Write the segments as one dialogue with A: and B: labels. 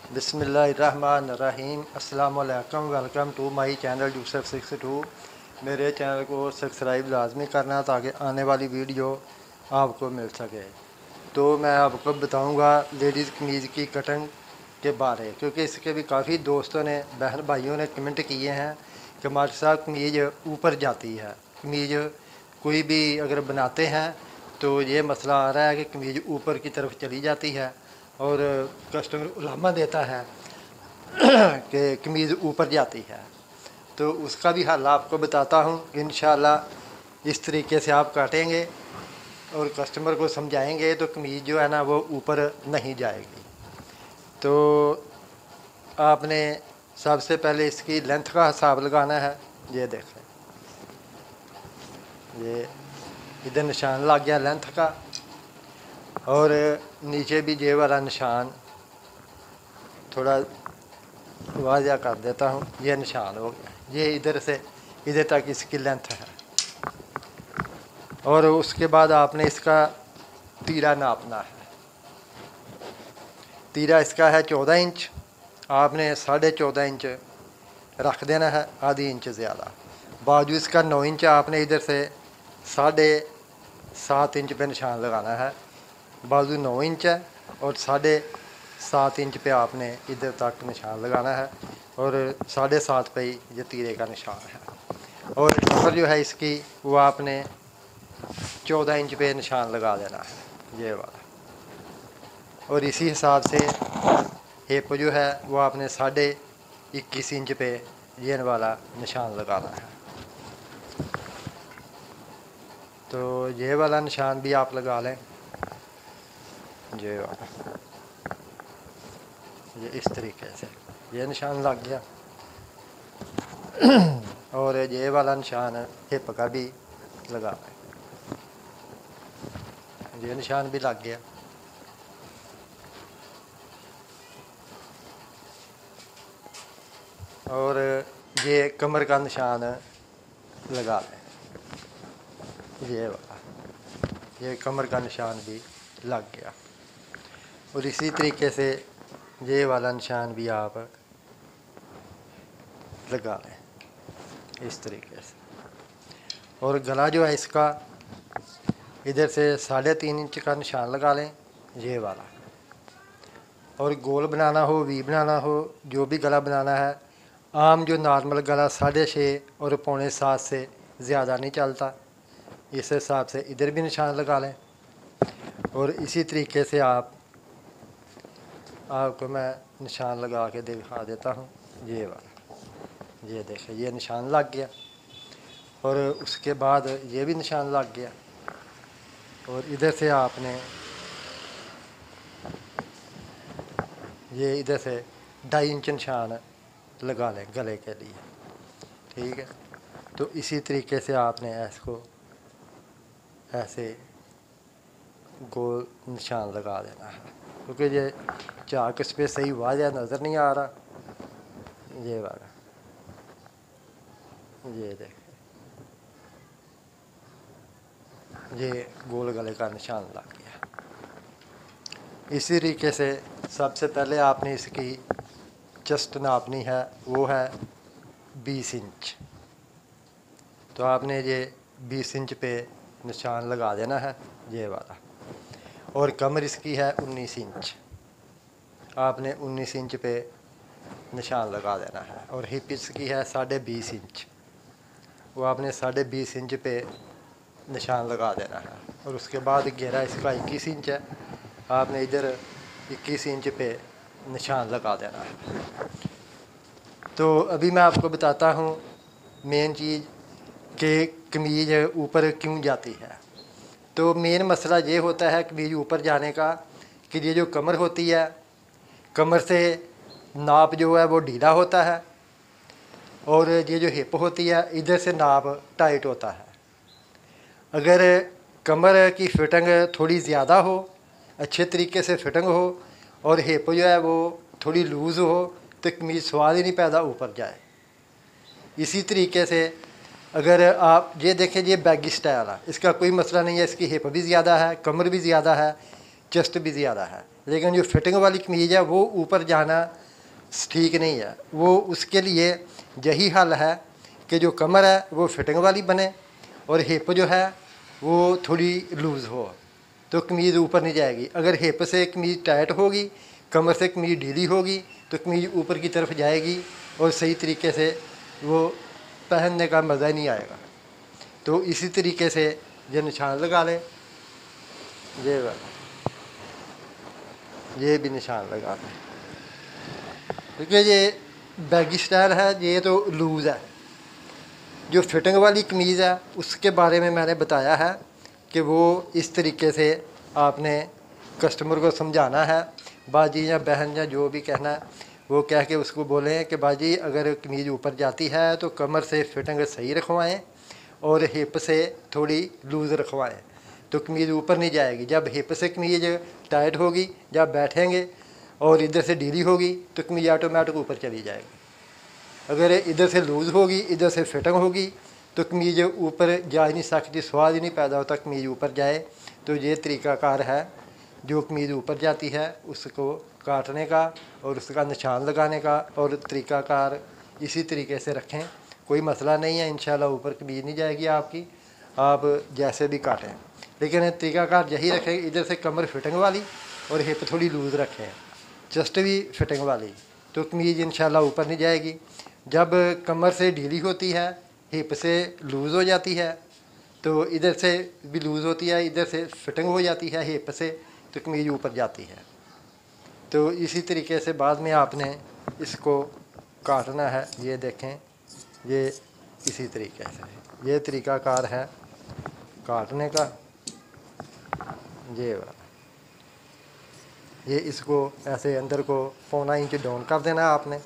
A: बिस्मिल्लाहिर्रहमानिर्रहीम। अस्सलाम वालेकुम। Welcome to my channel Yusuf 62। मेरे चैनल को सब्सक्राइब लाजमी करना ताकि आने वाली वीडियो आपको मिल सके। तो मैं आपको बताऊंगा लेडीज़ कमीज़ की कटिंग के बारे, क्योंकि इसके भी काफ़ी दोस्तों ने, बहन भाइयों ने कमेंट किए हैं कि हमारे साथ कमीज़ ऊपर जाती है। कमीज़ कोई भी अगर बनाते हैं तो ये मसला आ रहा है कि कमीज़ ऊपर की तरफ चली जाती है और कस्टमर उलामा देता है कि कमीज़ ऊपर जाती है। तो उसका भी हल आपको बताता हूँ। इंशाअल्लाह इस तरीके से आप काटेंगे और कस्टमर को समझाएंगे तो कमीज़ जो है ना वो ऊपर नहीं जाएगी। तो आपने सबसे पहले इसकी लेंथ का हिसाब लगाना है। ये देखें, ये इधर निशान लग गया लेंथ का, और नीचे भी ये वाला निशान थोड़ा वाज़ा कर देता हूँ। ये निशान हो गया, ये इधर से इधर तक इसकी लेंथ है। और उसके बाद आपने इसका तीरा नापना है। तीरा इसका है 14 इंच, आपने 14.5 इंच रख देना है, आधी इंच ज़्यादा। बाजू इसका 9 इंच, आपने इधर से 7.5 इंच पे निशान लगाना है। बाजू 9 इंच है और 7.5 इंच पे आपने इधर तक निशान लगाना है, और 7.5 पे ही ये तीरे का निशान है। और कमर जो है इसकी वो आपने 14 इंच पे निशान लगा देना है, ये वाला। और इसी हिसाब से हिप जो है वो आपने 21.5 इंच पे ये वाला निशान लगाना है। तो ये वाला निशान भी आप लगा लें, ये वाला, ये इस तरीके से ये निशान लग गया। और ये वाला निशान हिप का भी लगा लें, ये निशान भी लग गया। और ये कमर का निशान लगा लें, ये वाला, ये कमर का निशान भी लग गया। और इसी तरीके से ये वाला निशान भी आप लगा लें इस तरीके से। और गला जो है इसका इधर से 3.5 इंच का निशान लगा लें, ये वाला। और गोल बनाना हो, वी बनाना हो, जो भी गला बनाना है, आम जो नॉर्मल गला 6.5 और 6.25 से ज़्यादा नहीं चलता, इस हिसाब से इधर भी निशान लगा लें। और इसी तरीके से आपको मैं निशान लगा के दिखा देता हूँ, ये वाला, ये देखें, ये निशान लग गया। और उसके बाद ये भी निशान लग गया। और इधर से आपने ये इधर से 2.5 इंच निशान लगा लें गले के लिए, ठीक है। तो इसी तरीके से आपने इसको ऐसे गोल निशान लगा देना है, क्योंकि ये चाक इस पर सही वाज़ह नज़र नहीं आ रहा। ये वाला, ये देखें, ये गोल गले का निशान लग गया। इसी तरीके से सबसे पहले आपने इसकी चेस्ट नापनी है, वो है 20 इंच। तो आपने ये 20 इंच पे निशान लगा देना है, ये वाला। और कमर इसकी है 19 इंच, आपने 19 इंच पे निशान लगा देना है। और हिप इसकी है 20.5 इंच, वो आपने 20.5 इंच पे निशान लगा देना है। और उसके बाद घेरा इसका 21 इंच है, आपने इधर 21 इंच पे निशान लगा देना है। तो अभी मैं आपको बताता हूँ मेन चीज़ कि कमीज़ ऊपर क्यों जाती है। तो मेन मसला ये होता है कमीज़ ऊपर जाने का कि ये जो कमर होती है, कमर से नाप जो है वो ढीला होता है, और ये जो हिप होती है इधर से नाप टाइट होता है। अगर कमर की फिटिंग थोड़ी ज़्यादा हो, अच्छे तरीके से फिटिंग हो, और हिप जो है वो थोड़ी लूज़ हो, तो कमीज़ सवाल ही नहीं पैदा ऊपर जाए। इसी तरीके से अगर आप ये देखें, ये बैगी स्टाइल है, इसका कोई मसला नहीं है। इसकी हिप भी ज़्यादा है, कमर भी ज़्यादा है, चेस्ट भी ज़्यादा है, लेकिन जो फिटिंग वाली कमीज़ है वो ऊपर जाना ठीक नहीं है। वो उसके लिए यही हल है कि जो कमर है वो फिटिंग वाली बने और हिप जो है वो थोड़ी लूज़ हो, तो कमीज़ ऊपर नहीं जाएगी। अगर हिप से कमीज़ टाइट होगी, कमर से कमीज़ ढीली होगी, तो कमीज़ ऊपर की तरफ जाएगी और सही तरीके से वो पहनने का मज़ा ही नहीं आएगा। तो इसी तरीके से ये निशान लगा लें, ये भी निशान लगा लें, क्योंकि ये बैगी स्टाइल है, ये तो लूज़ है। जो फिटिंग वाली कमीज़ है उसके बारे में मैंने बताया है कि वो इस तरीके से आपने कस्टमर को समझाना है। बाजी या बहन या जो भी कहना है वो कह के उसको बोलें कि बाजी अगर कमीज़ ऊपर जाती है तो कमर से फिटिंग सही रखवाएं और हिप से थोड़ी लूज़ रखवाएं, तो कमीज़ ऊपर नहीं जाएगी। जब हिप से कमीज़ टाइट होगी, जब बैठेंगे और इधर से ढीली होगी तो कमीज़ ऑटोमेटिक ऊपर चली जाएगी। अगर इधर से लूज़ होगी, इधर से फिटिंग होगी, तो कमीज़ ऊपर जा ही नहीं सकती, स्वाद ही नहीं पैदा होता कमीज़ ऊपर जाए। तो ये तरीक़ाकार है, जो कमीज़ ऊपर जाती है उसको काटने का और उसका निशान लगाने का, और तरीक़ाकार इसी तरीके से रखें, कोई मसला नहीं है। इंशाल्लाह ऊपर कमीज़ नहीं जाएगी आपकी, आप जैसे भी काटें। लेकिन तरीक़ाकार यही रखें, इधर से कमर फिटिंग वाली और हिप थोड़ी लूज़ रखें, चेस्ट भी फिटिंग वाली, तो कमीज़ इंशाल्लाह ऊपर नहीं जाएगी। जब कमर से ढीली होती है, हिप से लूज़ हो जाती है, तो इधर से भी लूज़ होती है, इधर से फिटिंग हो जाती है हिप से, तो कमीज़ ऊपर जाती है। तो इसी तरीके से बाद में आपने इसको काटना है। ये देखें, ये इसी तरीके से, ये तरीक़ाकार है काटने का। ये इसको ऐसे अंदर को 1.25 इंच डाउन कर देना है आपने।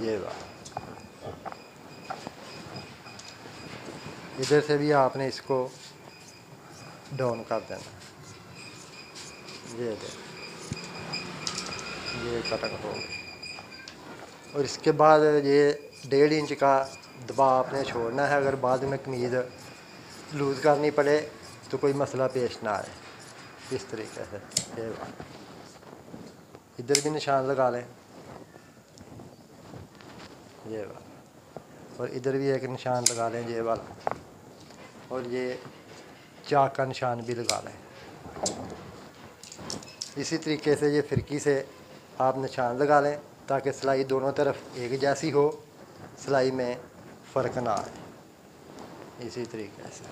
A: ये इधर से भी आपने इसको डाउन कर देना। ये कटक हो गई। और इसके बाद ये 1.5 इंच का दबाव आपने छोड़ना है। अगर बाद में कमीज़ लूज़ करनी पड़े तो कोई मसला पेश ना आए। इस तरीके से ये इधर भी निशान लगा लें, ये वाला, और इधर भी एक निशान लगा लें, ये वाला, और ये चाक का निशान भी लगा लें। इसी तरीके से ये फिरकी से आप निशान लगा लें ताकि सिलाई दोनों तरफ एक जैसी हो, सिलाई में फ़र्क ना आए। इसी तरीके से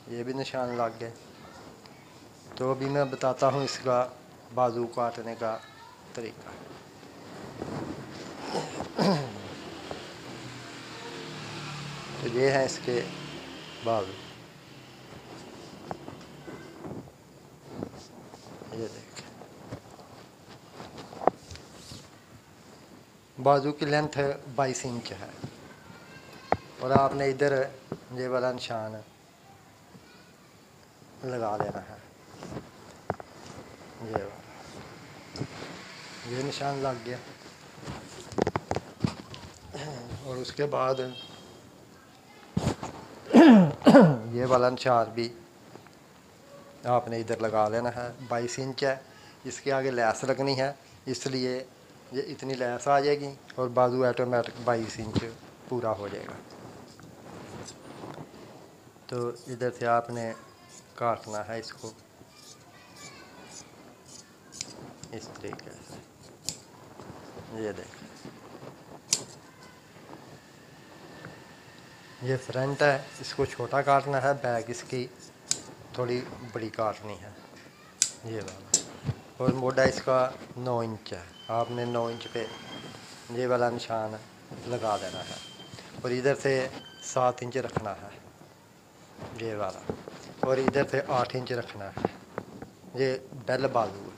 A: ये भी निशान लग गए। तो अभी मैं बताता हूँ इसका बाजू काटने का तरीका। तो ये है इसके बाजू, ये देख, बाजू की लेंथ 22 इंच है, और आपने इधर ये वाला निशान लगा लेना है। ये निशान लग गया। और उसके बाद ये वाला निशान भी आपने इधर लगा लेना है। 22 इंच है, इसके आगे लैस लगनी है, इसलिए ये इतनी लैस आ जाएगी और बाजू ऑटोमेटिक 22 इंच पूरा हो जाएगा। तो इधर से आपने काटना है इसको इस तरीके से। ये देख, ये फ्रंट है, इसको छोटा काटना है, बैक इसकी थोड़ी बड़ी काटनी है, ये वाला। और मोटा इसका 9 इंच है, आपने 9 इंच पे ये वाला निशान लगा देना है। और इधर से 7 इंच रखना है, ये वाला, और इधर से 8 इंच रखना है। ये बेल बाजू है।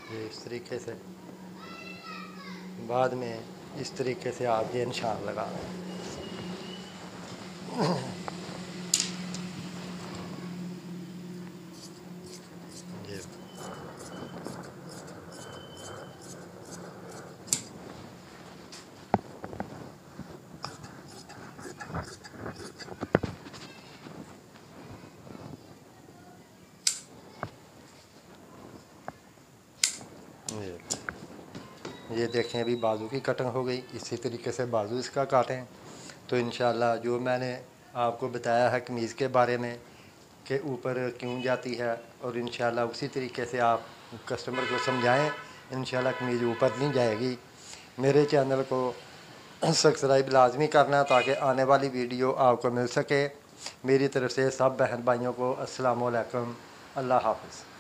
A: ये इस तरीके से बाद में इस तरीके से आप ये निशान लगा लें। ये ये देखें अभी बाजू की कटिंग हो गई। इसी तरीके से बाजू इसका काटें तो इंशाल्लाह जो मैंने आपको बताया है कमीज़ के बारे में कि ऊपर क्यों जाती है, और इंशाल्लाह उसी तरीके से आप कस्टमर को समझाएं, इंशाल्लाह कमीज़ ऊपर नहीं जाएगी। मेरे चैनल को सब्सक्राइब लाजमी करना ताकि आने वाली वीडियो आपको मिल सके। मेरी तरफ़ से सब बहन भाइयों को अस्सलाम वालेकुम, अल्लाह हाफ़िज़।